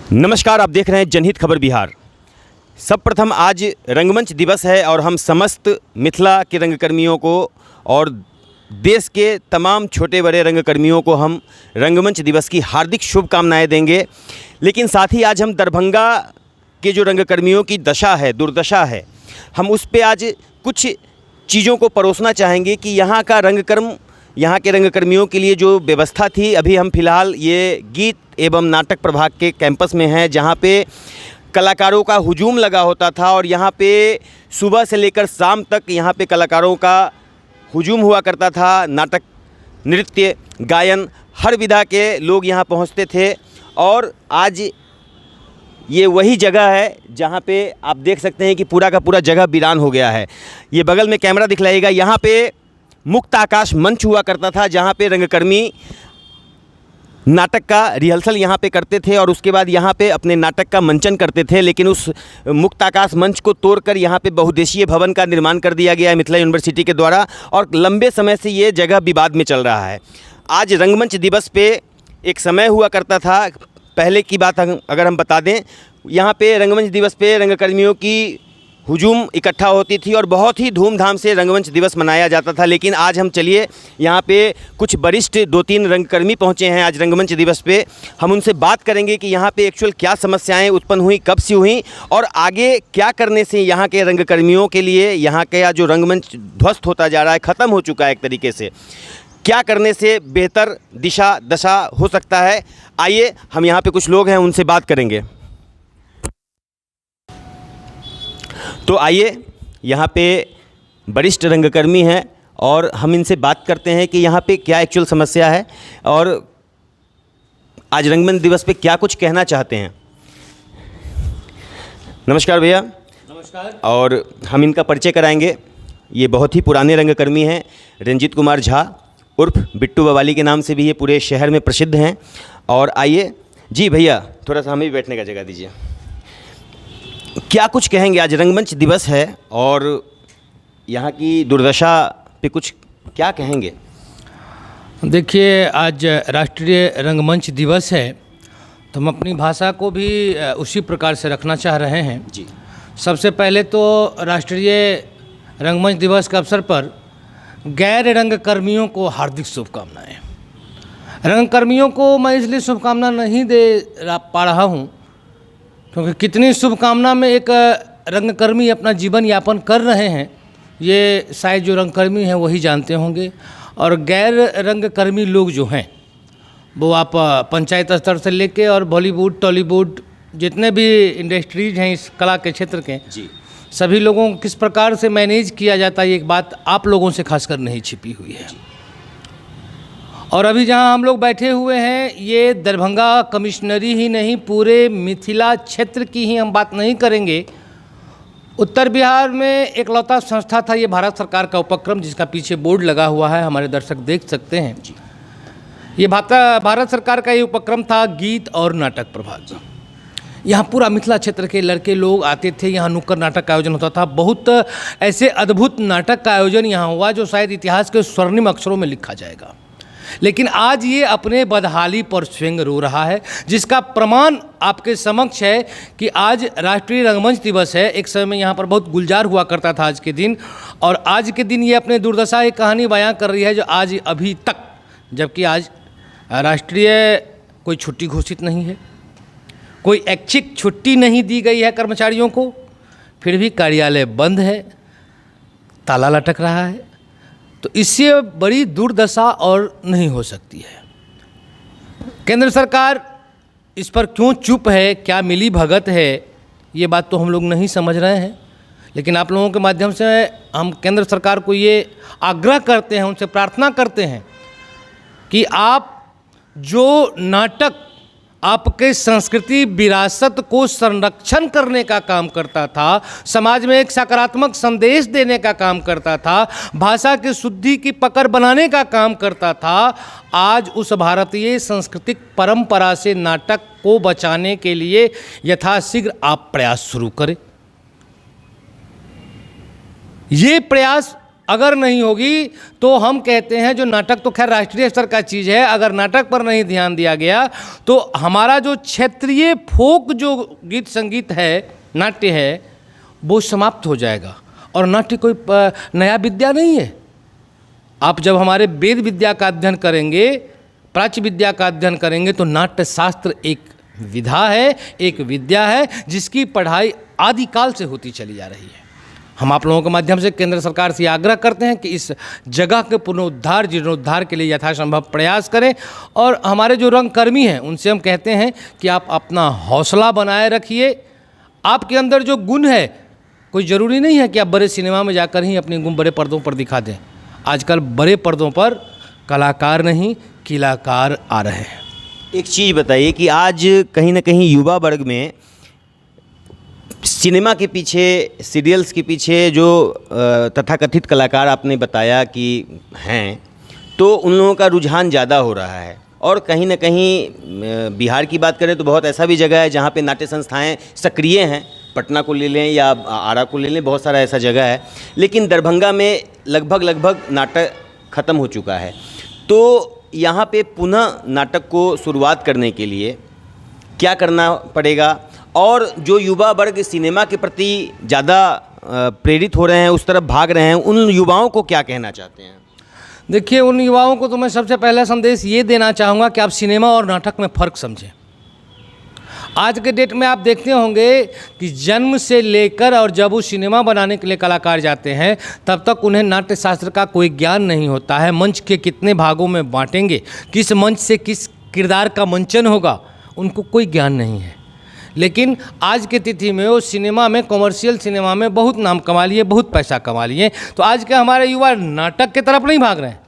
नमस्कार, आप देख रहे हैं जनहित खबर बिहार। सर्वप्रथम आज रंगमंच दिवस है और हम समस्त मिथिला के रंगकर्मियों को और देश के तमाम छोटे बड़े रंगकर्मियों को हम रंगमंच दिवस की हार्दिक शुभकामनाएं देंगे। लेकिन साथ ही आज हम दरभंगा के जो रंगकर्मियों की दशा है, दुर्दशा है, हम उस पे आज कुछ चीज़ों को परोसना चाहेंगे कि यहाँ का रंगकर्म, यहाँ के रंगकर्मियों के लिए जो व्यवस्था थी। अभी हम फ़िलहाल ये गीत एवं नाटक प्रभाग के कैंपस में हैं, जहाँ पे कलाकारों का हुजूम लगा होता था और यहाँ पे सुबह से लेकर शाम तक यहाँ पे कलाकारों का हुजूम हुआ करता था। नाटक, नृत्य, गायन, हर विधा के लोग यहाँ पहुँचते थे। और आज ये वही जगह है जहाँ पे आप देख सकते हैं कि पूरा का पूरा जगह वीरान हो गया है। ये बगल में कैमरा दिखलाइएगा, यहाँ पे मुक्त आकाश मंच हुआ करता था, जहाँ पे रंगकर्मी नाटक का रिहर्सल यहाँ पे करते थे और उसके बाद यहाँ पे अपने नाटक का मंचन करते थे। लेकिन उस मुक्त आकाश मंच को तोड़कर यहाँ पे बहुउद्देशीय भवन का निर्माण कर दिया गया है मिथिला यूनिवर्सिटी के द्वारा, और लंबे समय से ये जगह विवाद में चल रहा है। आज रंगमंच दिवस पे एक समय हुआ करता था, पहले की बात अगर हम बता दें, यहाँ पे रंगमंच दिवस पे रंगकर्मियों की हुजूम इकट्ठा होती थी और बहुत ही धूमधाम से रंगमंच दिवस मनाया जाता था। लेकिन आज हम चलिए यहाँ पे कुछ वरिष्ठ 2-3 रंगकर्मी पहुँचे हैं आज रंगमंच दिवस पे। हम उनसे बात करेंगे कि यहाँ पे एक्चुअल क्या समस्याएं उत्पन्न हुई, कब से हुई और आगे क्या करने से यहाँ के रंगकर्मियों के लिए यहाँ का जो रंगमंच ध्वस्त होता जा रहा है, ख़त्म हो चुका है एक तरीके से, क्या करने से बेहतर दिशा दशा हो सकता है। आइए हम यहाँ पे कुछ लोग हैं, उनसे बात करेंगे। तो आइए, यहाँ पे वरिष्ठ रंगकर्मी हैं और हम इनसे बात करते हैं कि यहाँ पे क्या एक्चुअल समस्या है और आज रंगमंच दिवस पे क्या कुछ कहना चाहते हैं। नमस्कार भैया। नमस्कार। और हम इनका परिचय कराएंगे। ये बहुत ही पुराने रंगकर्मी हैं, रंजीत कुमार झा उर्फ बिट्टू बवाली के नाम से भी ये पूरे शहर में प्रसिद्ध हैं। और आइए जी भैया, थोड़ा सा हमें भी बैठने का जगह दीजिए। क्या कुछ कहेंगे, आज रंगमंच दिवस है और यहाँ की दुर्दशा पे कुछ क्या कहेंगे। देखिए, आज राष्ट्रीय रंगमंच दिवस है तो हम अपनी भाषा को भी उसी प्रकार से रखना चाह रहे हैं जी। सबसे पहले तो राष्ट्रीय रंगमंच दिवस के अवसर पर गैर रंगकर्मियों को हार्दिक शुभकामनाएं। रंगकर्मियों को मैं इसलिए शुभकामना नहीं दे पा रहा हूँ क्योंकि कितनी शुभकामना में एक रंगकर्मी अपना जीवन यापन कर रहे हैं, ये शायद जो रंगकर्मी हैं वही जानते होंगे। और गैर रंगकर्मी लोग जो हैं वो आप पंचायत स्तर से लेके और बॉलीवुड, टॉलीवुड, जितने भी इंडस्ट्रीज हैं इस कला के क्षेत्र के जी, सभी लोगों को किस प्रकार से मैनेज किया जाता है, ये एक बात आप लोगों से खासकर नहीं छिपी हुई है। और अभी जहां हम लोग बैठे हुए हैं, ये दरभंगा कमिश्नरी ही नहीं, पूरे मिथिला क्षेत्र की ही हम बात नहीं करेंगे। उत्तर बिहार में एक लौता संस्था था, ये भारत सरकार का उपक्रम, जिसका पीछे बोर्ड लगा हुआ है, हमारे दर्शक देख सकते हैं। ये भारत सरकार का ये उपक्रम था गीत और नाटक प्रभाग। यहाँ पूरा मिथिला क्षेत्र के लड़के लोग आते थे, यहाँ नुक्कड़ नाटक का आयोजन होता था। बहुत ऐसे अद्भुत नाटक का आयोजन यहाँ हुआ जो शायद इतिहास के स्वर्णिम अक्षरों में लिखा जाएगा। लेकिन आज ये अपने बदहाली पर स्वयं रो रहा है, जिसका प्रमाण आपके समक्ष है कि आज राष्ट्रीय रंगमंच दिवस है। एक समय में यहाँ पर बहुत गुलजार हुआ करता था आज के दिन, और आज के दिन ये अपने दुर्दशा की कहानी बयां कर रही है जो आज अभी तक, जबकि आज राष्ट्रीय कोई छुट्टी घोषित नहीं है, कोई ऐच्छिक छुट्टी नहीं दी गई है कर्मचारियों को, फिर भी कार्यालय बंद है, ताला लटक रहा है। तो इससे बड़ी दुर्दशा और नहीं हो सकती है। केंद्र सरकार इस पर क्यों चुप है, क्या मिली भगत है, ये बात तो हम लोग नहीं समझ रहे हैं। लेकिन आप लोगों के माध्यम से हम केंद्र सरकार को ये आग्रह करते हैं, उनसे प्रार्थना करते हैं कि आप जो नाटक आपके संस्कृति विरासत को संरक्षण करने का काम करता था, समाज में एक सकारात्मक संदेश देने का काम करता था, भाषा की शुद्धि की पकड़ बनाने का काम करता था, आज उस भारतीय सांस्कृतिक परंपरा से नाटक को बचाने के लिए यथाशीघ्र आप प्रयास शुरू करें। ये प्रयास अगर नहीं होगी तो हम कहते हैं जो नाटक तो खैर राष्ट्रीय स्तर का चीज़ है, अगर नाटक पर नहीं ध्यान दिया गया तो हमारा जो क्षेत्रीय फोक जो गीत संगीत है, नाट्य है, वो समाप्त हो जाएगा। और नाट्य कोई नया विद्या नहीं है। आप जब हमारे वेद विद्या का अध्ययन करेंगे, प्राच्य विद्या का अध्ययन करेंगे, तो नाट्य शास्त्र एक विधा है, एक विद्या है जिसकी पढ़ाई आदिकाल से होती चली जा रही है। हम आप लोगों के माध्यम से केंद्र सरकार से आग्रह करते हैं कि इस जगह के पुनरुद्धार जीर्णोद्धार के लिए यथासंभव प्रयास करें। और हमारे जो रंगकर्मी हैं उनसे हम कहते हैं कि आप अपना हौसला बनाए रखिए। आपके अंदर जो गुण है, कोई ज़रूरी नहीं है कि आप बड़े सिनेमा में जाकर ही अपने गुण बड़े पर्दों पर दिखा दें। आजकल बड़े पर्दों पर कलाकार नहीं किलाकार आ रहे हैं। एक चीज़ बताइए कि आज कहीं ना कहीं युवा वर्ग में सिनेमा के पीछे, सीरियल्स के पीछे जो तथाकथित कलाकार आपने बताया कि हैं, तो उन लोगों का रुझान ज़्यादा हो रहा है। और कहीं ना कहीं बिहार की बात करें तो बहुत ऐसा भी जगह है जहाँ पे नाट्य संस्थाएं सक्रिय हैं। पटना को ले लें या आरा को ले लें, बहुत सारा ऐसा जगह है। लेकिन दरभंगा में लगभग नाटक ख़त्म हो चुका है। तो यहाँ पे पुनः नाटक को शुरुआत करने के लिए क्या करना पड़ेगा? और जो युवा वर्ग सिनेमा के प्रति ज़्यादा प्रेरित हो रहे हैं, उस तरफ भाग रहे हैं, उन युवाओं को क्या कहना चाहते हैं? देखिए, उन युवाओं को तो मैं सबसे पहला संदेश ये देना चाहूँगा कि आप सिनेमा और नाटक में फ़र्क समझें। आज के डेट में आप देखते होंगे कि जन्म से लेकर और जब वो सिनेमा बनाने के लिए कलाकार जाते हैं तब तक उन्हें नाट्य शास्त्र का कोई ज्ञान नहीं होता है। मंच के कितने भागों में बांटेंगे, किस मंच से किस किरदार का मंचन होगा, उनको कोई ज्ञान नहीं है। लेकिन आज के तिथि में वो सिनेमा में, कमर्शियल सिनेमा में बहुत नाम कमा लिए, बहुत पैसा कमा लिए। तो आज के हमारे युवा नाटक की तरफ नहीं भाग रहे हैं।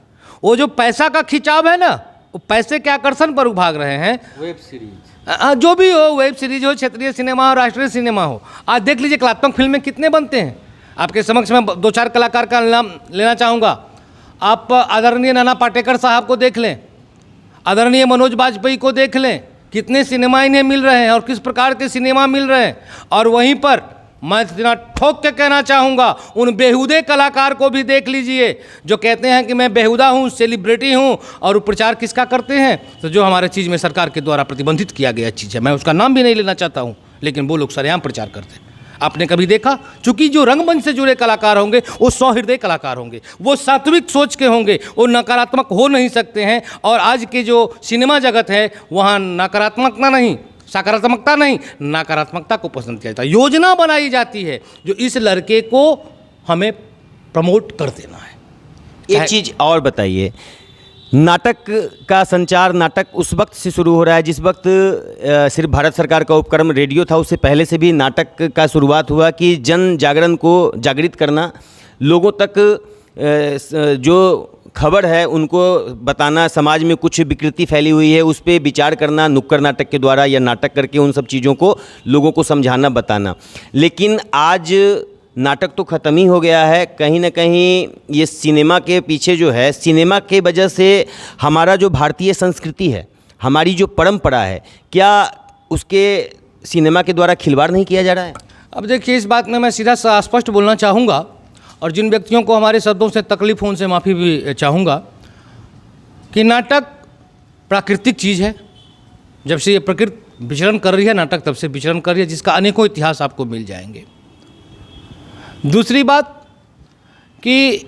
वो जो पैसा का खिंचाव है ना, वो पैसे के आकर्षण पर भाग रहे हैं। वेब सीरीज जो भी हो, वेब सीरीज हो, क्षेत्रीय सिनेमा हो, राष्ट्रीय सिनेमा हो। आज देख लीजिए कलात्मक फिल्में कितने बनते हैं। आपके समक्ष मैं 2-4 कलाकार का नाम लेना चाहूँगा। आप आदरणीय नाना पाटेकर साहब को देख लें, आदरणीय मनोज बाजपेयी को देख लें, कितने सिनेमा इन्हें मिल रहे हैं और किस प्रकार के सिनेमा मिल रहे हैं। और वहीं पर मैं इतना ठोक के कहना चाहूँगा, उन बेहुदे कलाकार को भी देख लीजिए जो कहते हैं कि मैं बेहुदा हूँ, सेलिब्रिटी हूँ, और वो प्रचार किसका करते हैं? तो जो हमारे चीज़ में सरकार के द्वारा प्रतिबंधित किया गया चीज़ है, मैं उसका नाम भी नहीं लेना चाहता हूँ, लेकिन वो लोग सरेआम प्रचार करते हैं। आपने कभी देखा? चूँकि जो रंगमंच से जुड़े कलाकार होंगे वो सहृदय कलाकार होंगे, वो सात्विक सोच के होंगे, वो नकारात्मक हो नहीं सकते हैं। और आज के जो सिनेमा जगत है वहाँ नकारात्मकता नहीं, सकारात्मकता नहीं, नकारात्मकता को पसंद किया जाता है। योजना बनाई जाती है जो इस लड़के को हमें प्रमोट कर देना है। एक चीज़ और बताइए, नाटक का संचार, नाटक उस वक्त से शुरू हो रहा है जिस वक्त सिर्फ भारत सरकार का उपक्रम रेडियो था। उससे पहले से भी नाटक का शुरुआत हुआ कि जन जागरण को जागृत करना, लोगों तक जो खबर है उनको बताना, समाज में कुछ विकृति फैली हुई है उस पर विचार करना, नुक्कड़ नाटक के द्वारा या नाटक करके उन सब चीज़ों को लोगों को समझाना, बताना। लेकिन आज नाटक तो ख़त्म ही हो गया है। कहीं ना कहीं ये सिनेमा के पीछे जो है, सिनेमा के वजह से हमारा जो भारतीय संस्कृति है, हमारी जो परंपरा है, क्या उसके सिनेमा के द्वारा खिलवाड़ नहीं किया जा रहा है? अब देखिए, इस बात में मैं सीधा स्पष्ट बोलना चाहूँगा और जिन व्यक्तियों को हमारे शब्दों से तकलीफ हो उनसे माफ़ी भी चाहूँगा कि नाटक प्राकृतिक चीज़ है। जब से ये प्रकृति विचरण कर रही है, नाटक तब से विचरण कर रही है, जिसका अनेकों इतिहास आपको मिल जाएंगे। दूसरी बात कि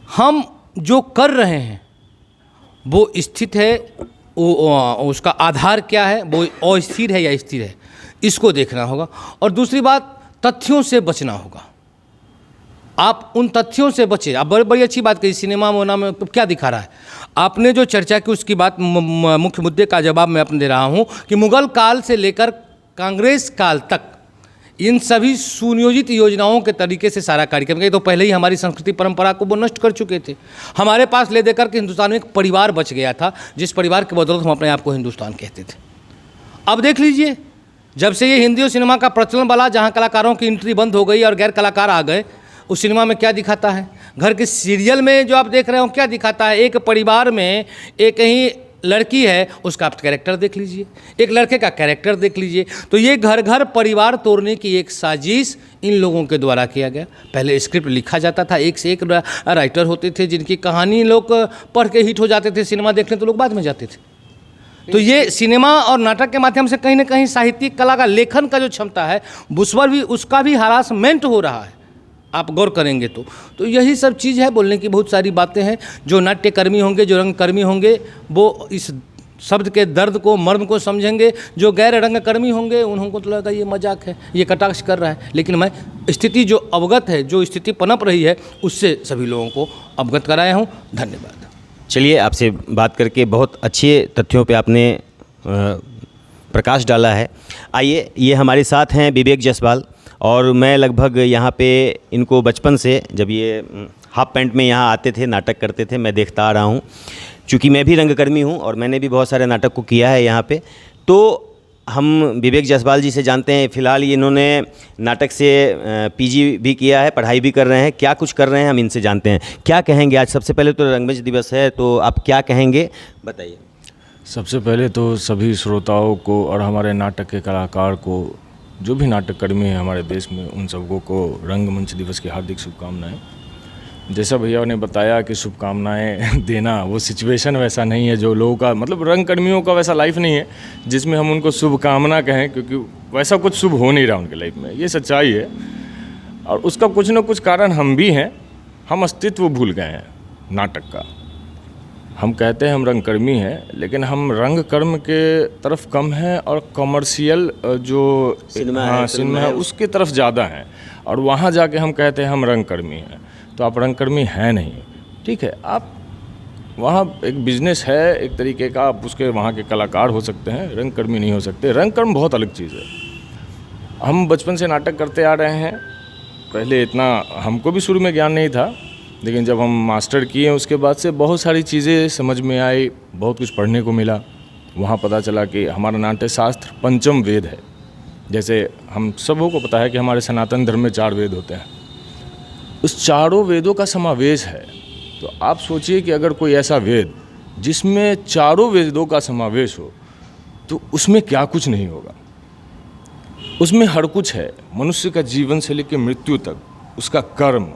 हम जो कर रहे हैं वो स्थित है, उसका आधार क्या है, वो अस्थिर है या स्थिर है, इसको देखना होगा। और दूसरी बात, तथ्यों से बचना होगा। आप उन तथ्यों से बचे। आप बड़ी अच्छी बात कही, सिनेमा होना में क्या दिखा रहा है। आपने जो चर्चा की उसकी बात, मुख्य मुद्दे का जवाब मैं अपने दे रहा हूँ कि मुगल काल से लेकर कांग्रेस काल तक इन सभी सुनियोजित योजनाओं के तरीके से सारा कार्यक्रम किया। तो पहले ही हमारी संस्कृति परंपरा को वो नष्ट कर चुके थे। हमारे पास ले देकर के हिंदुस्तान में एक परिवार बच गया था, जिस परिवार की बदौलत हम अपने आप को हिंदुस्तान कहते थे। अब देख लीजिए, जब से ये हिंदी और सिनेमा का प्रचलन वाला, जहाँ कलाकारों की एंट्री बंद हो गई और गैर कलाकार आ गए, उस सिनेमा में क्या दिखाता है? घर के सीरियल में जो आप देख रहे हो क्या दिखाता है? एक परिवार में एक ही लड़की है उसका आप कैरेक्टर देख लीजिए, एक लड़के का कैरेक्टर देख लीजिए। तो ये घर घर परिवार तोड़ने की एक साजिश इन लोगों के द्वारा किया गया। पहले स्क्रिप्ट लिखा जाता था, एक से एक राइटर होते थे जिनकी कहानी लोग पढ़ के हिट हो जाते थे, सिनेमा देखने तो लोग बाद में जाते थे। तो ये सिनेमा और नाटक के माध्यम से कहीं ना कहीं साहित्यिक कला का लेखन का जो क्षमता है उस पर भी उसका भी हरासमेंट हो रहा है, आप गौर करेंगे तो यही सब चीज़ है। बोलने की बहुत सारी बातें हैं। जो नाट्यकर्मी होंगे, जो रंगकर्मी होंगे, वो इस शब्द के दर्द को, मर्म को समझेंगे। जो गैर रंगकर्मी होंगे उनको तो लगेगा ये मजाक है, ये कटाक्ष कर रहा है। लेकिन मैं स्थिति जो अवगत है, जो स्थिति पनप रही है, उससे सभी लोगों को अवगत कराया हूँ। धन्यवाद। चलिए, आपसे बात करके बहुत अच्छे तथ्यों पे आपने प्रकाश डाला है। आइए, ये हमारे साथ हैं विवेक जायसवाल, और मैं लगभग यहाँ पे इनको बचपन से, जब ये हाफ पैंट में यहाँ आते थे, नाटक करते थे, मैं देखता आ रहा हूँ। चूँकि मैं भी रंगकर्मी हूँ और मैंने भी बहुत सारे नाटक को किया है यहाँ पे, तो हम विवेक जायसवाल जी से जानते हैं। फ़िलहाल ये इन्होंने नाटक से पीजी भी किया है, पढ़ाई भी कर रहे हैं, क्या कुछ कर रहे हैं हम इनसे जानते हैं। क्या कहेंगे? आज सबसे पहले तो रंगमंच दिवस है, तो आप क्या कहेंगे, बताइए। सबसे पहले तो सभी श्रोताओं को और हमारे नाटक के कलाकार को, जो भी नाटक कर्मी हैं हमारे देश में, उन सबको को रंगमंच दिवस की हार्दिक शुभकामनाएं। जैसा भैया ने बताया कि शुभकामनाएं देना, वो सिचुएशन वैसा नहीं है जो लोगों का, मतलब रंगकर्मियों का वैसा लाइफ नहीं है जिसमें हम उनको शुभकामना कहें, क्योंकि वैसा कुछ शुभ हो नहीं रहा उनके लाइफ में, ये सच्चाई है। और उसका कुछ ना कुछ कारण हम भी हैं। हम अस्तित्व भूल गए हैं नाटक का। हम कहते हैं हम रंगकर्मी हैं, लेकिन हम रंग कर्म के तरफ कम हैं और कमर्शियल जो सिनेमा है उसके तरफ ज़्यादा हैं। और वहाँ जाके हम कहते हैं हम रंगकर्मी हैं, तो आप रंगकर्मी हैं नहीं। ठीक है, आप वहाँ एक बिजनेस है एक तरीके का, आप उसके वहाँ के कलाकार हो सकते हैं, रंगकर्मी नहीं हो सकते। रंगकर्म बहुत अलग चीज़ है। हम बचपन से नाटक करते आ रहे हैं। पहले इतना हमको भी शुरू में ज्ञान नहीं था, लेकिन जब हम मास्टर किए उसके बाद से बहुत सारी चीज़ें समझ में आई, बहुत कुछ पढ़ने को मिला। वहाँ पता चला कि हमारा नाट्य शास्त्र पंचम वेद है। जैसे हम सबों को पता है कि हमारे सनातन धर्म में 4 वेद होते हैं, उस चारों वेदों का समावेश है। तो आप सोचिए कि अगर कोई ऐसा वेद जिसमें चारों वेदों का समावेश हो, तो उसमें क्या कुछ नहीं होगा। उसमें हर कुछ है, मनुष्य का जीवन से लेकर मृत्यु तक, उसका कर्म,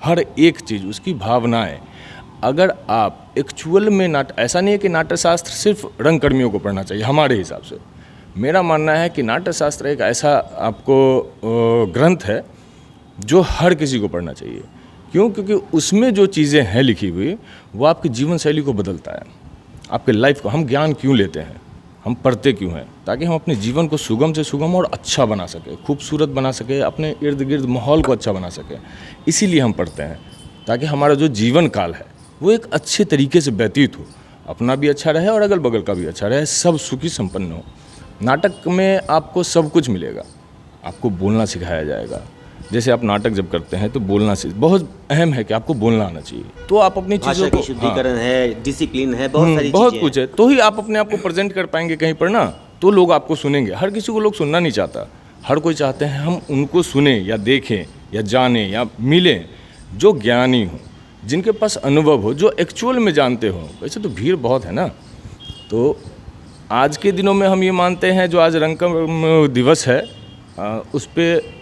हर एक चीज़, उसकी भावनाएं। अगर आप एक्चुअल में ऐसा नहीं है कि नाट्यशास्त्र सिर्फ रंगकर्मियों को पढ़ना चाहिए। हमारे हिसाब से मेरा मानना है कि नाट्यशास्त्र एक ऐसा आपको ग्रंथ है जो हर किसी को पढ़ना चाहिए। क्यों? क्योंकि उसमें जो चीज़ें हैं लिखी हुई, वो आपकी जीवन शैली को बदलता है, आपके लाइफ को। हम ज्ञान क्यों लेते हैं, हम पढ़ते क्यों हैं? ताकि हम अपने जीवन को सुगम से सुगम और अच्छा बना सके, खूबसूरत बना सके, अपने इर्द गिर्द माहौल को अच्छा बना सके। इसीलिए हम पढ़ते हैं, ताकि हमारा जो जीवन काल है वो एक अच्छे तरीके से व्यतीत हो, अपना भी अच्छा रहे और अगल बगल का भी अच्छा रहे, सब सुखी संपन्न हो। नाटक में आपको सब कुछ मिलेगा। आपको बोलना सिखाया जाएगा। जैसे आप नाटक जब करते हैं तो बोलना बहुत अहम है कि आपको बोलना आना चाहिए। तो आप अपनी चीज़ों को, शुद्धिकरण है, डिसिप्लिन है, बहुत सारी बहुत कुछ है, तो ही आप अपने आप को प्रेजेंट कर पाएंगे कहीं पर ना, तो लोग आपको सुनेंगे। हर किसी को लोग सुनना नहीं चाहता, हर कोई चाहते हैं हम उनको सुने या देखें या जानें या मिलें जो ज्ञानी हो, जिनके पास अनुभव हो, जो एक्चुअल में जानते हो। वैसे तो भीड़ बहुत है ना। तो आज के दिनों में हम ये मानते हैं, जो आज रंगकर्म दिवस है, उस पर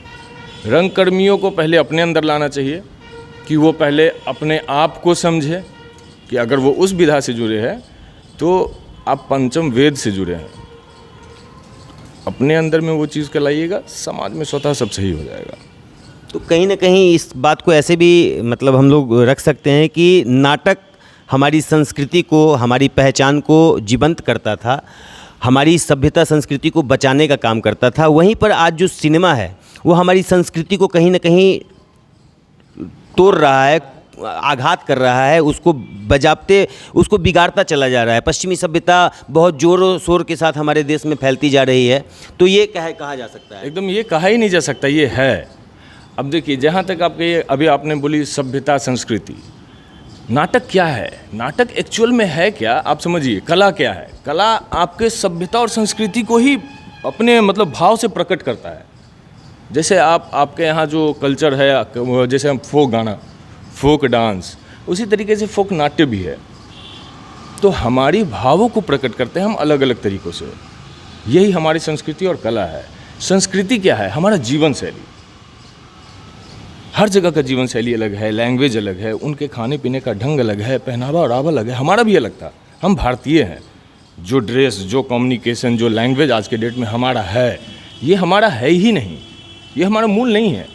रंगकर्मियों को पहले अपने अंदर लाना चाहिए कि वो पहले अपने आप को समझे कि अगर वो उस विधा से जुड़े हैं तो आप पंचम वेद से जुड़े हैं। अपने अंदर में वो चीज़ को लाइएगा, समाज में स्वतः सब सही हो जाएगा। तो कहीं ना कहीं इस बात को ऐसे भी मतलब हम लोग रख सकते हैं कि नाटक हमारी संस्कृति को, हमारी पहचान को जीवंत करता था, हमारी सभ्यता संस्कृति को बचाने का काम करता था। वहीं पर आज जो सिनेमा है वो हमारी संस्कृति को कहीं ना कहीं तोड़ रहा है, आघात कर रहा है, उसको बजाबते उसको बिगाड़ता चला जा रहा है। पश्चिमी सभ्यता बहुत ज़ोरों शोर के साथ हमारे देश में फैलती जा रही है। तो ये कहा जा सकता है? एकदम ये कहा ही नहीं जा सकता, ये है। अब देखिए, जहाँ तक आपके अभी आपने बोली सभ्यता संस्कृति, नाटक क्या है? नाटक एक्चुअल में है क्या? आप समझिए, कला क्या है? कला आपके सभ्यता और संस्कृति को ही अपने मतलब भाव से प्रकट करता है। जैसे आपके यहाँ जो कल्चर है, जैसे हम फोक गाना, फोक डांस, उसी तरीके से फोक नाट्य भी है। तो हमारी भावों को प्रकट करते हैं हम अलग अलग तरीक़ों से। यही हमारी संस्कृति और कला है। संस्कृति क्या है? हमारा जीवन शैली। हर जगह का जीवन शैली अलग है, लैंग्वेज अलग है, उनके खाने पीने का ढंग अलग है, पहनावा ओढ़ावा अलग है, हमारा भी अलग था। हम भारतीय हैं। जो ड्रेस, जो कम्युनिकेशन, जो लैंग्वेज आज के डेट में हमारा है, ये हमारा है ही नहीं, ये हमारा मूल नहीं है।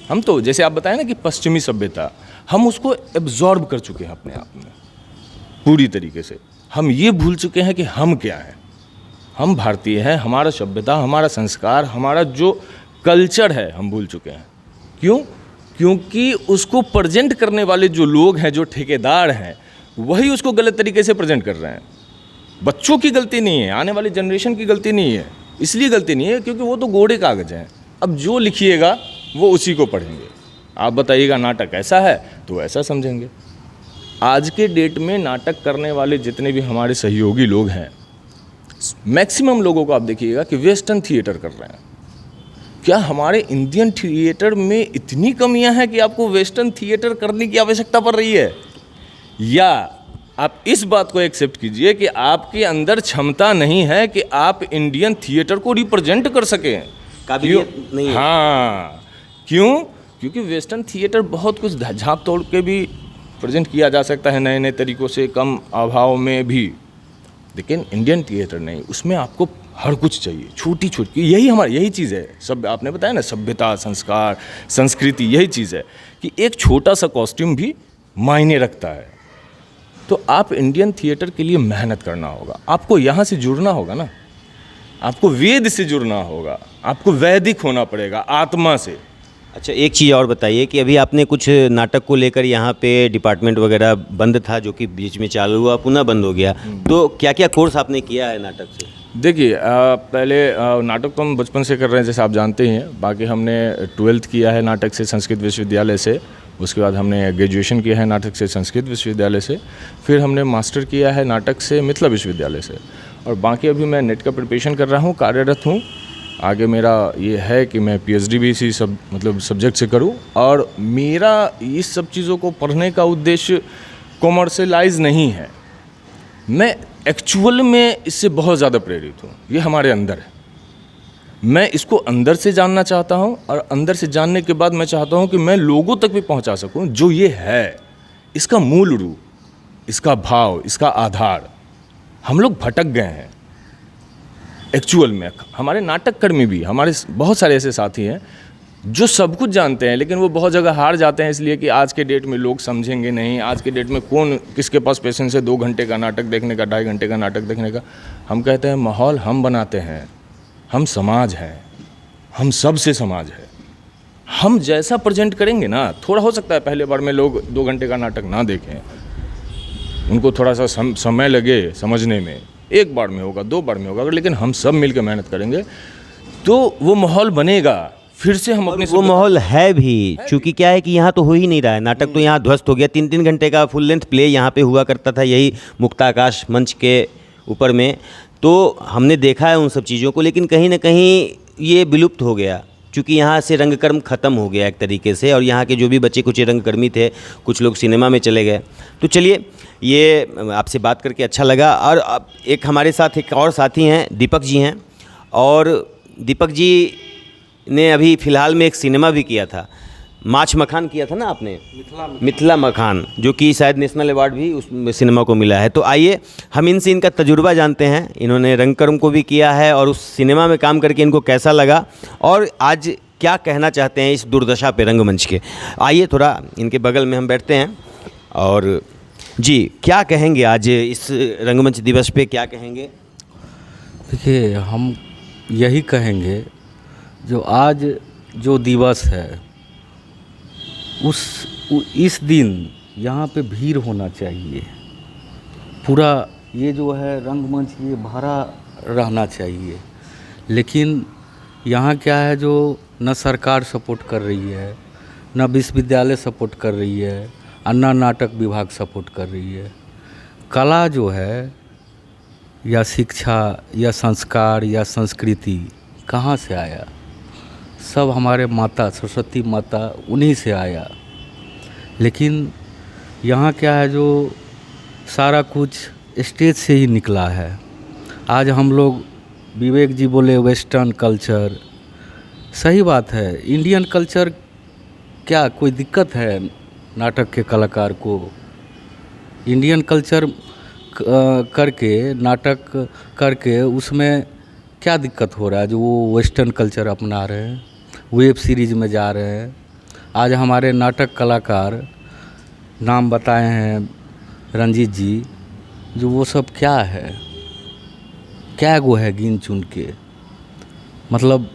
हम तो जैसे आप बताएं ना कि पश्चिमी सभ्यता, हम उसको एब्जॉर्ब कर चुके हैं अपने आप में पूरी तरीके से। हम ये भूल चुके हैं कि हम क्या हैं। हम भारतीय हैं, हमारा सभ्यता, हमारा संस्कार, हमारा जो कल्चर है हम भूल चुके हैं। क्यों? क्योंकि उसको प्रेजेंट करने वाले जो लोग हैं, जो ठेकेदार हैं, वही उसको गलत तरीके से प्रेजेंट कर रहे हैं। बच्चों की गलती नहीं है, आने वाली जनरेशन की गलती नहीं है। इसलिए गलती नहीं है क्योंकि वो तो गोड़े कागज हैं। अब जो लिखिएगा वो उसी को पढ़ेंगे। आप बताइएगा नाटक ऐसा है तो ऐसा समझेंगे। आज के डेट में नाटक करने वाले जितने भी हमारे सहयोगी लोग हैं, मैक्सिमम लोगों को आप देखिएगा कि वेस्टर्न थिएटर कर रहे हैं। क्या हमारे इंडियन थिएटर में इतनी कमियां हैं कि आपको वेस्टर्न थिएटर करने की आवश्यकता पड़ रही है? या आप इस बात को एक्सेप्ट कीजिए कि आपके अंदर क्षमता नहीं है कि आप इंडियन थिएटर को रिप्रेजेंट कर सकें? काबिलियत नहीं है। हाँ, क्यों? क्योंकि वेस्टर्न थिएटर बहुत कुछ झाँप तोड़ के भी प्रेजेंट किया जा सकता है नए नए तरीक़ों से, कम अभाव में भी। लेकिन इंडियन थिएटर नहीं, उसमें आपको हर कुछ चाहिए, छोटी छोटी। यही चीज़ है। सब आपने बताया ना, सभ्यता, संस्कार, संस्कृति, यही चीज़ है कि एक छोटा सा कॉस्ट्यूम भी मायने रखता है। तो आप इंडियन थिएटर के लिए मेहनत करना होगा। आपको यहाँ से जुड़ना होगा ना, आपको वेद से जुड़ना होगा, आपको वैदिक होना पड़ेगा, आत्मा से। अच्छा, एक चीज़ और बताइए कि अभी आपने कुछ नाटक को लेकर यहाँ पे डिपार्टमेंट वगैरह बंद था, जो कि बीच में चालू हुआ, पुनः बंद हो गया, तो क्या क्या कोर्स आपने किया है नाटक से? देखिए, पहले नाटक तो हम बचपन से कर रहे हैं, जैसे आप जानते ही हैं। बाकी हमने 12th किया है नाटक से संस्कृत विश्वविद्यालय से। उसके बाद हमने ग्रेजुएशन किया है नाटक से संस्कृत विश्वविद्यालय से। फिर हमने मास्टर किया है नाटक से मिथिला विश्वविद्यालय से। और बाकी अभी मैं नेट का प्रिपरेशन कर रहा हूँ, कार्यरत हूँ। आगे मेरा ये है कि मैं PhD भी इसी सब्जेक्ट से करूँ। और मेरा इस सब चीज़ों को पढ़ने का उद्देश्य कॉमर्शलाइज नहीं है। मैं एक्चुअल में इससे बहुत ज़्यादा प्रेरित हूँ। ये हमारे अंदर है। मैं इसको अंदर से जानना चाहता हूँ, और अंदर से जानने के बाद मैं चाहता हूँ कि मैं लोगों तक भी पहुँचा सकूँ जो ये है, इसका मूल रूप, इसका भाव, इसका आधार। हम लोग भटक गए हैं एक्चुअल में। हमारे नाटक कर्मी भी, हमारे बहुत सारे ऐसे साथी हैं जो सब कुछ जानते हैं, लेकिन वो बहुत जगह हार जाते हैं, इसलिए कि आज के डेट में लोग समझेंगे नहीं। आज के डेट में कौन किसके पास पेशेंस है 2 घंटे का नाटक देखने का, 2.5 घंटे का नाटक देखने का। हम कहते हैं माहौल हम बनाते हैं, हम समाज हैं, हम सबसे समाज है। हम जैसा प्रेजेंट करेंगे ना, थोड़ा हो सकता है पहले बार में लोग 2 घंटे का नाटक ना देखें, उनको थोड़ा सा समय लगे समझने में। 1 बार में होगा, 2 बार में होगा, लेकिन हम सब मिलकर मेहनत करेंगे तो वो माहौल बनेगा। फिर से हम अपने वो माहौल है भी, चूँकि क्या है कि यहाँ तो हो ही नहीं रहा है। नाटक तो यहाँ ध्वस्त हो गया। 3-3 घंटे का फुल लेंथ प्ले यहाँ पे हुआ करता था, यही मुक्ताकाश मंच के ऊपर में। तो हमने देखा है उन सब चीज़ों को, लेकिन कहीं ना कहीं ये विलुप्त हो गया, चूँकि यहाँ से रंगकर्म ख़त्म हो गया एक तरीके से। और यहाँ के जो भी बच्चे कुछ रंगकर्मी थे, कुछ लोग सिनेमा में चले गए। तो चलिए, ये आपसे बात करके अच्छा लगा। और अब एक हमारे साथ एक और साथी हैं, दीपक जी हैं। और दीपक जी ने अभी फ़िलहाल में एक सिनेमा भी किया था, माछ मखान किया था ना आपने, मिथिला मखान, जो कि शायद नेशनल अवार्ड भी उस सिनेमा को मिला है। तो आइए हम इनसे इनका तजुर्बा जानते हैं। इन्होंने रंगकर्म को भी किया है और उस सिनेमा में काम करके इनको कैसा लगा, और आज क्या कहना चाहते हैं इस दुर्दशा पे रंगमंच के। आइए थोड़ा इनके बगल में हम बैठते हैं। और जी, क्या कहेंगे आज इस रंगमंच दिवस पे, क्या कहेंगे? देखिए, हम यही कहेंगे, जो आज जो दिवस है, इस दिन यहाँ पे भीड़ होना चाहिए। पूरा ये जो है रंगमंच, ये भरा रहना चाहिए। लेकिन यहाँ क्या है, जो न सरकार सपोर्ट कर रही है, न विश्वविद्यालय सपोर्ट कर रही है, और न नाटक विभाग सपोर्ट कर रही है। कला जो है, या शिक्षा, या संस्कार, या संस्कृति कहाँ से आया? सब हमारे माता सरस्वती माता, उन्हीं से आया। लेकिन यहाँ क्या है, जो सारा कुछ स्टेज से ही निकला है। आज हम लोग, विवेक जी बोले वेस्टर्न कल्चर, सही बात है। इंडियन कल्चर क्या कोई दिक्कत है नाटक के कलाकार को? इंडियन कल्चर करके, नाटक करके उसमें क्या दिक्कत हो रहा है जो वो वेस्टर्न कल्चर अपना रहे हैं, वेब सीरीज़ में जा रहे हैं। आज हमारे नाटक कलाकार नाम बताए हैं रंजीत जी, जो वो सब क्या है, क्या वो है गिन चुन के, मतलब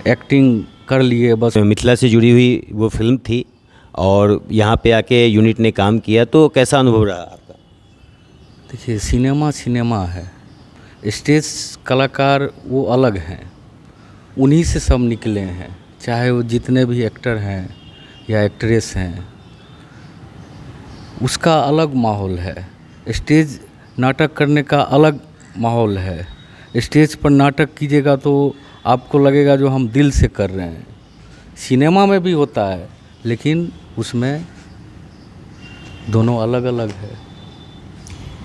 एक्टिंग कर लिए बस। मिथिला से जुड़ी हुई वो फिल्म थी और यहाँ पे आके यूनिट ने काम किया, तो कैसा अनुभव रहा आपका? देखिए, सिनेमा सिनेमा है, स्टेज कलाकार वो अलग हैं, उन्हीं से सब निकले हैं। चाहे वो जितने भी एक्टर हैं या एक्ट्रेस हैं, उसका अलग माहौल है। स्टेज नाटक करने का अलग माहौल है। स्टेज पर नाटक कीजिएगा तो आपको लगेगा जो हम दिल से कर रहे हैं। सिनेमा में भी होता है, लेकिन उसमें दोनों अलग अलग है।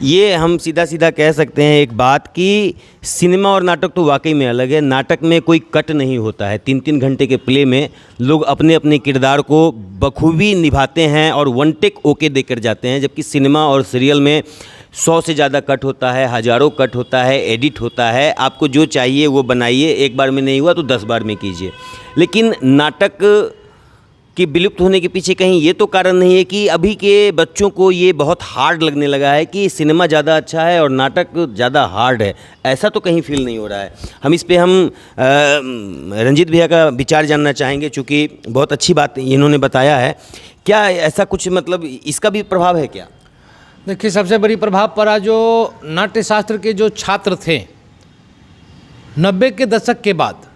ये हम सीधा सीधा कह सकते हैं एक बात कि सिनेमा और नाटक तो वाकई में अलग है। नाटक में कोई कट नहीं होता है। 3-3 घंटे के प्ले में लोग अपने अपने किरदार को बखूबी निभाते हैं और वन टेक ओके देकर जाते हैं, जबकि सिनेमा और सीरियल में 100 से ज़्यादा कट होता है, हज़ारों कट होता है, एडिट होता है। आपको जो चाहिए वो बनाइए, एक बार में नहीं हुआ तो 10 बार में कीजिए। लेकिन नाटक कि विलुप्त होने के पीछे कहीं ये तो कारण नहीं है कि अभी के बच्चों को ये बहुत हार्ड लगने लगा है कि सिनेमा ज़्यादा अच्छा है और नाटक ज़्यादा हार्ड है? ऐसा तो कहीं फील नहीं हो रहा है। हम इस पे रंजीत भैया का विचार जानना चाहेंगे, चूँकि बहुत अच्छी बात इन्होंने बताया है। क्या ऐसा कुछ, मतलब इसका भी प्रभाव है क्या? देखिए, सबसे बड़ी प्रभाव पड़ा जो नाट्य शास्त्र के जो छात्र थे 90 के दशक के बाद,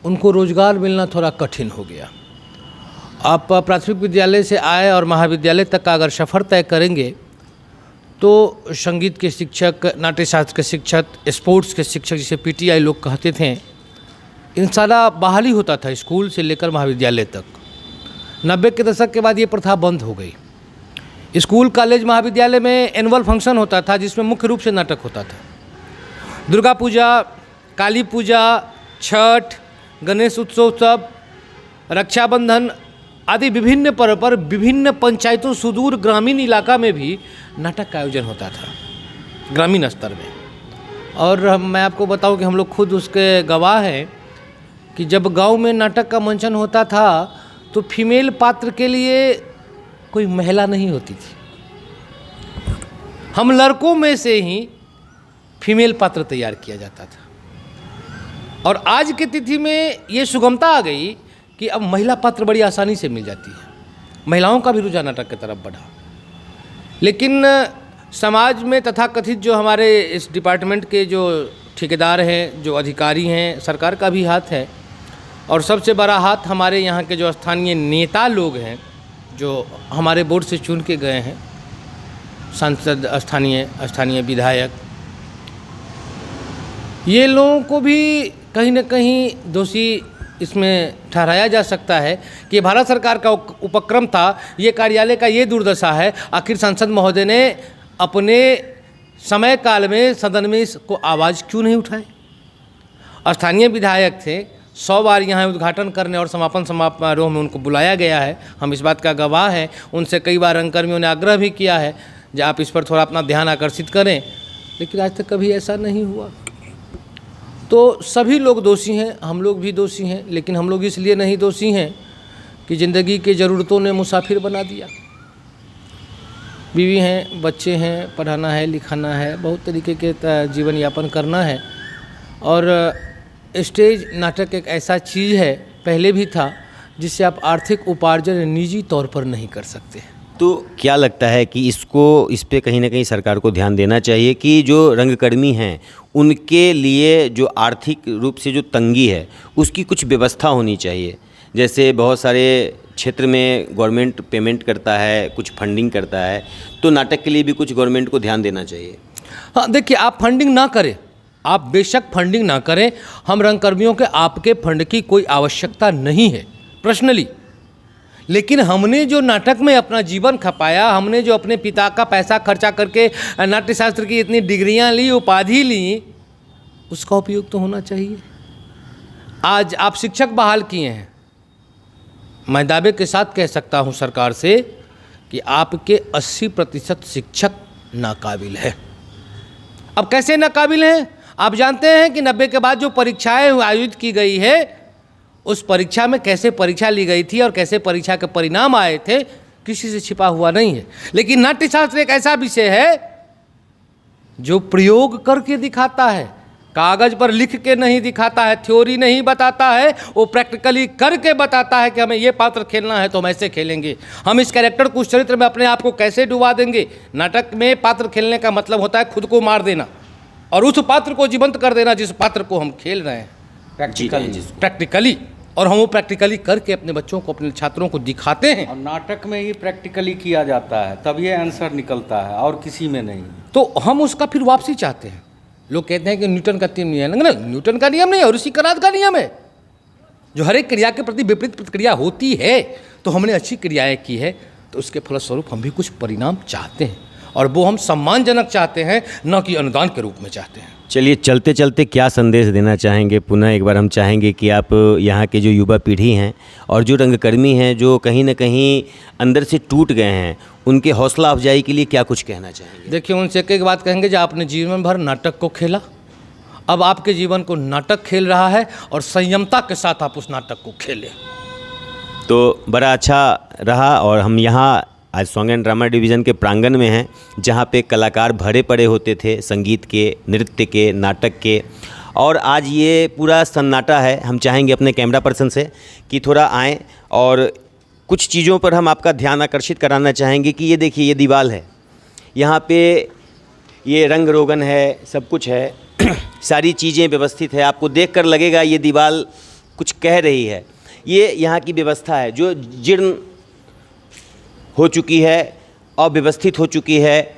उनको रोज़गार मिलना थोड़ा कठिन हो गया। आप प्राथमिक विद्यालय से आए और महाविद्यालय तक का अगर सफ़र तय करेंगे तो संगीत के शिक्षक, नाट्य शास्त्र के शिक्षक, स्पोर्ट्स के शिक्षक, जिसे पीटीआई लोग कहते थे, इन सारा बहाली होता था स्कूल से लेकर महाविद्यालय तक। 90 के दशक के बाद ये प्रथा बंद हो गई। स्कूल, कॉलेज, महाविद्यालय में एनुअल फंक्शन होता था जिसमें मुख्य रूप से नाटक होता था। दुर्गा पूजा, काली पूजा, छठ, गणेश उत्सव, रक्षाबंधन आदि विभिन्न पर्व पर विभिन्न पंचायतों, सुदूर ग्रामीण इलाका में भी नाटक का आयोजन होता था, ग्रामीण स्तर में। और मैं आपको बताऊं कि हम लोग खुद उसके गवाह हैं कि जब गांव में नाटक का मंचन होता था तो फीमेल पात्र के लिए कोई महिला नहीं होती थी। हम लड़कों में से ही फीमेल पात्र तैयार किया जाता था। और आज की तिथि में ये सुगमता आ गई कि अब महिला पात्र बड़ी आसानी से मिल जाती है। महिलाओं का भी रुझान नाटक की तरफ बढ़ा। लेकिन समाज में तथाकथित जो हमारे इस डिपार्टमेंट के जो ठेकेदार हैं, जो अधिकारी हैं, सरकार का भी हाथ है। और सबसे बड़ा हाथ हमारे यहाँ के जो स्थानीय नेता लोग हैं, जो हमारे बोर्ड से चुन के गए हैं, सांसद, स्थानीय विधायक, ये लोगों को भी कहीं न कहीं दोषी इसमें ठहराया जा सकता है कि भारत सरकार का उपक्रम था, ये कार्यालय का ये दुर्दशा है। आखिर सांसद महोदय ने अपने समय काल में सदन में इसको आवाज़ क्यों नहीं उठाए? स्थानीय विधायक थे, 100 बार यहाँ उद्घाटन करने और समापन समारोह में उनको बुलाया गया है, हम इस बात का गवाह हैं। उनसे कई बार रंगकर्मियों ने आग्रह भी किया है कि आप इस पर थोड़ा अपना ध्यान आकर्षित करें, लेकिन आज तक कभी ऐसा नहीं हुआ। तो सभी लोग दोषी हैं, हम लोग भी दोषी हैं, लेकिन हम लोग इसलिए नहीं दोषी हैं कि ज़िंदगी की ज़रूरतों ने मुसाफिर बना दिया। बीवी हैं, बच्चे हैं, पढ़ाना है, लिखाना है, बहुत तरीके के जीवन यापन करना है। और स्टेज नाटक एक ऐसा चीज़ है, पहले भी था, जिससे आप आर्थिक उपार्जन निजी तौर पर नहीं कर सकते। तो क्या लगता है कि इस पे कहीं ना कहीं सरकार को ध्यान देना चाहिए कि जो रंगकर्मी हैं उनके लिए जो आर्थिक रूप से जो तंगी है उसकी कुछ व्यवस्था होनी चाहिए। जैसे बहुत सारे क्षेत्र में गवर्नमेंट पेमेंट करता है, कुछ फंडिंग करता है, तो नाटक के लिए भी कुछ गवर्नमेंट को ध्यान देना चाहिए। हाँ, देखिए, आप फंडिंग ना करें, आप बेशक फंडिंग ना करें, हम रंगकर्मियों के आपके फंड की कोई आवश्यकता नहीं है पर्सनली। लेकिन हमने जो नाटक में अपना जीवन खपाया, हमने जो अपने पिता का पैसा खर्चा करके नाट्य शास्त्र की इतनी डिग्रियां ली, उपाधि ली, उसका उपयोग तो होना चाहिए। आज आप शिक्षक बहाल किए हैं, मैं दावे के साथ कह सकता हूं सरकार से कि आपके 80% शिक्षक नाकाबिल है। अब कैसे नाकाबिल हैं? आप जानते हैं कि 90 के बाद जो परीक्षाएं आयोजित की गई है, उस परीक्षा में कैसे परीक्षा ली गई थी और कैसे परीक्षा के परिणाम आए थे, किसी से छिपा हुआ नहीं है। लेकिन नाट्यशास्त्र एक ऐसा विषय है जो प्रयोग करके दिखाता है, कागज पर लिख के नहीं दिखाता है, थ्योरी नहीं बताता है, वो प्रैक्टिकली करके बताता है कि हमें ये पात्र खेलना है तो हम ऐसे खेलेंगे, हम इस कैरेक्टर को, उस चरित्र में अपने आप को कैसे डुबा देंगे। नाटक में पात्र खेलने का मतलब होता है खुद को मार देना और उस पात्र को जीवंत कर देना जिस पात्र को हम खेल रहे हैं प्रैक्टिकली। और हम वो प्रैक्टिकली करके अपने बच्चों को, अपने छात्रों को दिखाते हैं। और नाटक में ही प्रैक्टिकली किया जाता है, तब ये आंसर निकलता है और किसी में नहीं। तो हम उसका फिर वापसी चाहते हैं। लोग कहते हैं कि न्यूटन का 3 नियम है, न्यूटन का नियम नहीं है, ऋषिकनाथ का नियम है। जो हर एक क्रिया के प्रति विपरीत प्रतिक्रिया होती है, तो हमने अच्छी क्रियाएं की है तो उसके फलस्वरूप हम भी कुछ परिणाम चाहते हैं, और वो हम सम्मानजनक चाहते हैं, न कि अनुदान के रूप में चाहते हैं। चलिए, चलते चलते क्या संदेश देना चाहेंगे? पुनः एक बार हम चाहेंगे कि आप यहाँ के जो युवा पीढ़ी हैं और जो रंगकर्मी हैं जो कहीं ना कहीं अंदर से टूट गए हैं, उनके हौसला अफजाई के लिए क्या कुछ कहना चाहेंगे? देखिए, उनसे एक बात कहेंगे, जो आपने जीवन भर नाटक को खेला, अब आपके जीवन को नाटक खेल रहा है और संयमता के साथ आप उस नाटक को खेलें। तो बड़ा अच्छा रहा। और हम यहाँ आज सॉन्ग एंड ड्रामा डिवीज़न के प्रांगण में हैं, जहाँ पे कलाकार भरे पड़े होते थे, संगीत के, नृत्य के, नाटक के, और आज ये पूरा सन्नाटा है। हम चाहेंगे अपने कैमरा पर्सन से कि थोड़ा आएँ और कुछ चीज़ों पर हम आपका ध्यान आकर्षित कराना चाहेंगे कि ये देखिए, ये दीवार है, यहाँ पे ये रंग रोगन है, सब कुछ है, सारी चीज़ें व्यवस्थित है। आपको देखकर लगेगा ये दीवार कुछ कह रही है। ये यहाँ की व्यवस्था है जो जीर्ण हो चुकी है, अव्यवस्थित हो चुकी है।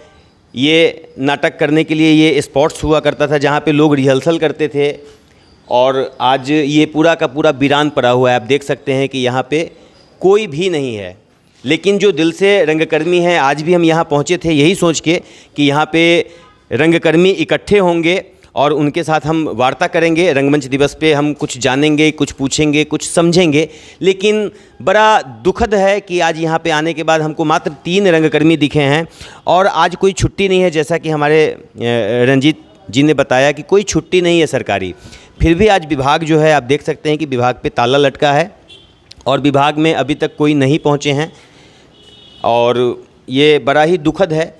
ये नाटक करने के लिए ये स्पॉट्स हुआ करता था जहाँ पे लोग रिहर्सल करते थे, और आज ये पूरा का पूरा वीरान पड़ा हुआ है। आप देख सकते हैं कि यहाँ पे कोई भी नहीं है, लेकिन जो दिल से रंगकर्मी हैं, आज भी हम यहाँ पहुँचे थे यही सोच के कि यहाँ पे रंगकर्मी इकट्ठे होंगे और उनके साथ हम वार्ता करेंगे। रंगमंच दिवस पे हम कुछ जानेंगे, कुछ पूछेंगे, कुछ समझेंगे। लेकिन बड़ा दुखद है कि आज यहाँ पे आने के बाद हमको मात्र 3 रंगकर्मी दिखे हैं, और आज कोई छुट्टी नहीं है, जैसा कि हमारे रंजीत जी ने बताया कि कोई छुट्टी नहीं है सरकारी। फिर भी आज विभाग जो है, आप देख सकते हैं कि विभाग पे ताला लटका है और विभाग में अभी तक कोई नहीं पहुँचे हैं, और ये बड़ा ही दुखद है।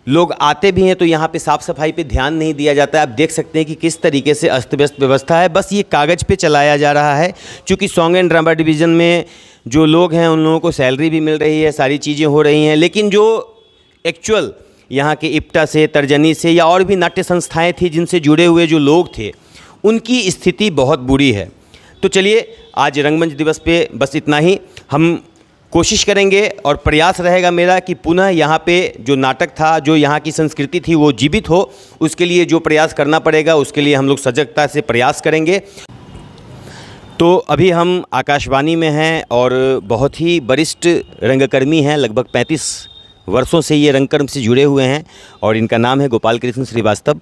लोग आते भी हैं तो यहाँ पे साफ़ सफाई पे ध्यान नहीं दिया जाता है। आप देख सकते हैं कि किस तरीके से अस्त व्यस्त व्यवस्था है, बस ये कागज़ पे चलाया जा रहा है। क्योंकि सॉन्ग एंड ड्रामा डिवीज़न में जो लोग हैं उन लोगों को सैलरी भी मिल रही है, सारी चीज़ें हो रही हैं, लेकिन जो एक्चुअल यहाँ के इप्टा से, तर्जनी से या और भी नाट्य संस्थाएँ थी जिनसे जुड़े हुए जो लोग थे, उनकी स्थिति बहुत बुरी है। तो चलिए, आज रंगमंच दिवस पे बस इतना ही। हम कोशिश करेंगे और प्रयास रहेगा मेरा कि पुनः यहाँ पे जो नाटक था, जो यहाँ की संस्कृति थी, वो जीवित हो। उसके लिए जो प्रयास करना पड़ेगा, उसके लिए हम लोग सजगता से प्रयास करेंगे। तो अभी हम आकाशवाणी में हैं और बहुत ही वरिष्ठ रंगकर्मी हैं, लगभग 35 वर्षों से ये रंगकर्म से जुड़े हुए हैं, और इनका नाम है गोपाल कृष्ण श्रीवास्तव।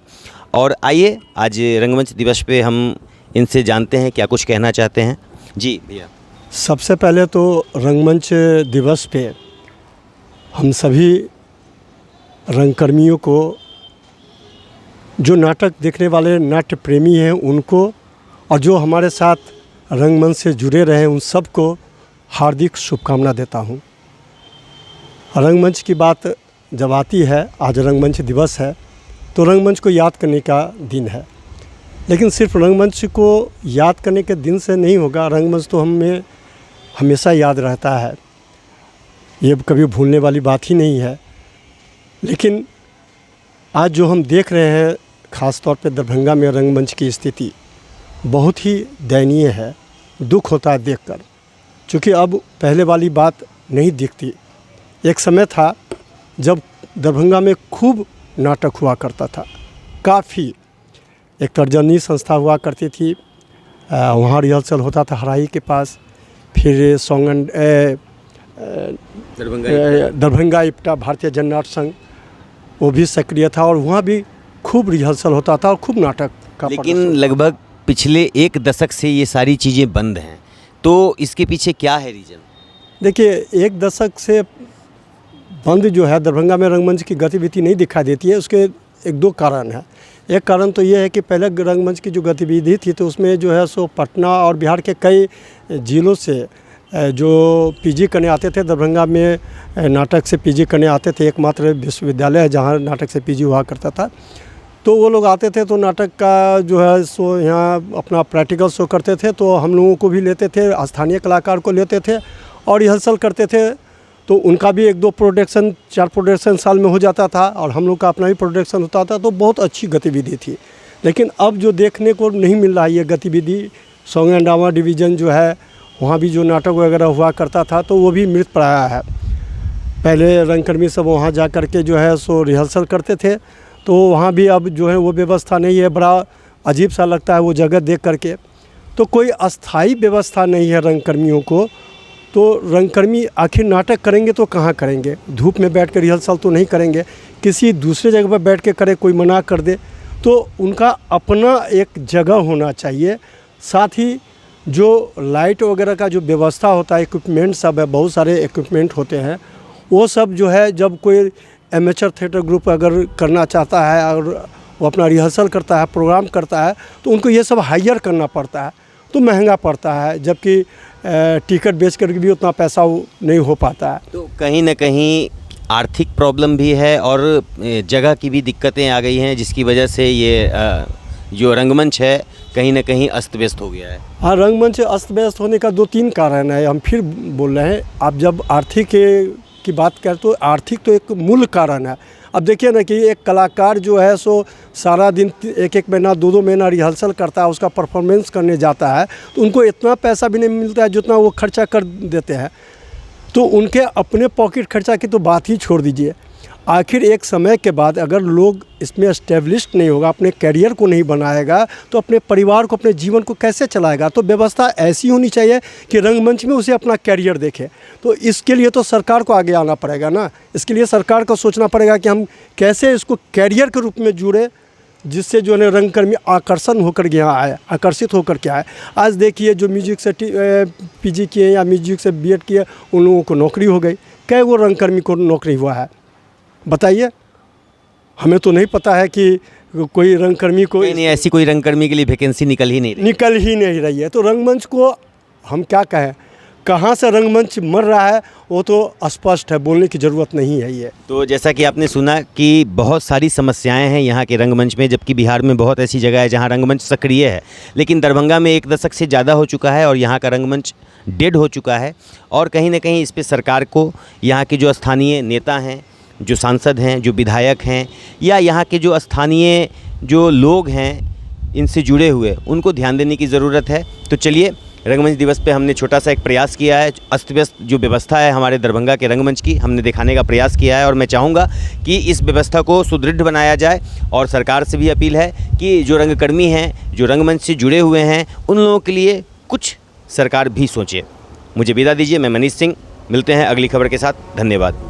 और आइए, आज रंगमंच दिवस पे हम इनसे जानते हैं क्या कुछ कहना चाहते हैं। जी भैया। सबसे पहले तो रंगमंच दिवस पे हम सभी रंगकर्मियों को, जो नाटक देखने वाले नाट्य प्रेमी हैं उनको, और जो हमारे साथ रंगमंच से जुड़े रहे उन सबको हार्दिक शुभकामना देता हूं। रंगमंच की बात जब आती है, आज रंगमंच दिवस है, तो रंगमंच को याद करने का दिन है। लेकिन सिर्फ रंगमंच को याद करने के दिन से नहीं होगा, रंगमंच तो हमें हमेशा याद रहता है, ये कभी भूलने वाली बात ही नहीं है। लेकिन आज जो हम देख रहे हैं, ख़ास तौर पे दरभंगा में रंगमंच की स्थिति बहुत ही दयनीय है, दुख होता है देखकर, क्योंकि अब पहले वाली बात नहीं दिखती। एक समय था जब दरभंगा में खूब नाटक हुआ करता था, काफ़ी। एक तर्जनी संस्था हुआ करती थी, वहाँ रिहर्सल होता था हराही के पास। फिर सॉन्ग एंड दरभंगा इप्टा भारतीय जन नाट्य संघ, वो भी सक्रिय था और वहाँ भी खूब रिहर्सल होता था और खूब नाटक का लेकिन लगभग पिछले 1 दशक से ये सारी चीज़ें बंद हैं, तो इसके पीछे क्या है रीज़न? देखिए 1 दशक से बंद जो है दरभंगा में रंगमंच की गतिविधि नहीं दिखाई देती है। उसके 1-2 कारण है। एक कारण तो ये है कि पहले रंगमंच की जो गतिविधि थी तो उसमें जो है सो पटना और बिहार के कई जिलों से जो पीजी करने आते थे, दरभंगा में नाटक से पीजी करने आते थे। एकमात्र विश्वविद्यालय है जहाँ नाटक से पीजी हुआ करता था। तो वो लोग आते थे तो नाटक का जो है सो यहाँ अपना प्रैक्टिकल शो करते थे, तो हम लोगों को भी लेते थे, स्थानीय कलाकार को लेते थे और रिहर्सल करते थे। तो उनका भी 1-2 प्रोडक्शन 4 प्रोडक्शन साल में हो जाता था और हम लोग का अपना भी प्रोडक्शन होता था, तो बहुत अच्छी गतिविधि थी। लेकिन अब जो देखने को नहीं मिल रहा है ये गतिविधि, सॉन्ग एंड ड्रामा डिवीज़न जो है वहाँ भी जो नाटक वगैरह हुआ करता था तो वो भी मृत प्राय है। पहले रंगकर्मी सब वहाँ जा कर के जो है सो रिहर्सल करते थे, तो वहाँ भी अब जो है वो व्यवस्था नहीं है। बड़ा अजीब सा लगता है वो जगह देख कर के। तो कोई अस्थाई व्यवस्था नहीं है रंगकर्मियों को। तो रंगकर्मी आखिर नाटक करेंगे तो कहाँ करेंगे? धूप में बैठ कर रिहर्सल तो नहीं करेंगे, किसी दूसरे जगह पर बैठ के करे, कोई मना कर दे। तो उनका अपना एक जगह होना चाहिए। साथ ही जो लाइट वगैरह का जो व्यवस्था होता है, इक्विपमेंट सब है, बहुत सारे इक्विपमेंट होते हैं, वो सब जो है जब कोई एमेचर थिएटर ग्रुप अगर करना चाहता है और वो अपना रिहर्सल करता है, प्रोग्राम करता है, तो उनको ये सब हायर करना पड़ता है, तो महंगा पड़ता है। जबकि टिकट बेच कर भी उतना पैसा नहीं हो पाता है। तो कहीं ना कहीं आर्थिक प्रॉब्लम भी है और जगह की भी दिक्कतें आ गई हैं, जिसकी वजह से ये जो रंगमंच है कहीं ना कहीं अस्त व्यस्त हो गया है। हाँ, रंगमंच अस्त व्यस्त होने का 2-3 कारण है। हम फिर बोल रहे हैं, आप जब आर्थिक की बात करें तो आर्थिक तो एक मूल कारण है। अब देखिए ना कि एक कलाकार जो है सो सारा दिन 1-1 महीना 2-2 महीना रिहर्सल करता है, उसका परफॉर्मेंस करने जाता है, तो उनको इतना पैसा भी नहीं मिलता है जितना वो खर्चा कर देते हैं। तो उनके अपने पॉकेट खर्चा की तो बात ही छोड़ दीजिए। आखिर एक समय के बाद अगर लोग इसमें एस्टेब्लिश्ड नहीं होगा, अपने करियर को नहीं बनाएगा, तो अपने परिवार को, अपने जीवन को कैसे चलाएगा? तो व्यवस्था ऐसी होनी चाहिए कि रंगमंच में उसे अपना करियर देखे। तो इसके लिए तो सरकार को आगे आना पड़ेगा ना। इसके लिए सरकार को सोचना पड़ेगा कि हम कैसे इसको करियर के रूप में जुड़े, जिससे जो है रंगकर्मी आकर्षण होकर के यहाँ आए, आकर्षित होकर के आए। आज देखिए जो म्यूजिक से पीजी किए या म्यूजिक से बीएड किए, उन लोगों को नौकरी हो गई। कई वो रंगकर्मी को नौकरी हुआ है बताइए? हमें तो नहीं पता है कि कोई रंगकर्मी को नहीं, ऐसी कोई रंगकर्मी के लिए वैकेंसी निकल ही नहीं रही है। तो रंगमंच को हम क्या कहें, कहाँ से रंगमंच मर रहा है वो तो स्पष्ट है, बोलने की ज़रूरत नहीं है ये। तो जैसा कि आपने सुना कि बहुत सारी समस्याएं हैं यहाँ के रंगमंच में, जबकि बिहार में बहुत ऐसी जगह है जहाँ रंगमंच सक्रिय है, लेकिन दरभंगा में 1 दशक से ज़्यादा हो चुका है और यहाँ का रंगमंच डेड हो चुका है। और कहीं ना कहीं इस पर सरकार को, यहाँ के जो स्थानीय नेता हैं, जो सांसद हैं, जो विधायक हैं, या यहाँ के जो स्थानीय जो लोग हैं इनसे जुड़े हुए, उनको ध्यान देने की ज़रूरत है। तो चलिए, रंगमंच दिवस पे हमने छोटा सा एक प्रयास किया है। अस्त व्यस्त जो व्यवस्था है हमारे दरभंगा के रंगमंच की, हमने दिखाने का प्रयास किया है और मैं चाहूँगा कि इस व्यवस्था को सुदृढ़ बनाया जाए। और सरकार से भी अपील है कि जो रंगकर्मी हैं, जो रंगमंच से जुड़े हुए हैं, उन लोगों के लिए कुछ सरकार भी सोचे। मुझे विदा दीजिए, मैं मनीष सिंह। मिलते हैं अगली खबर के साथ। धन्यवाद।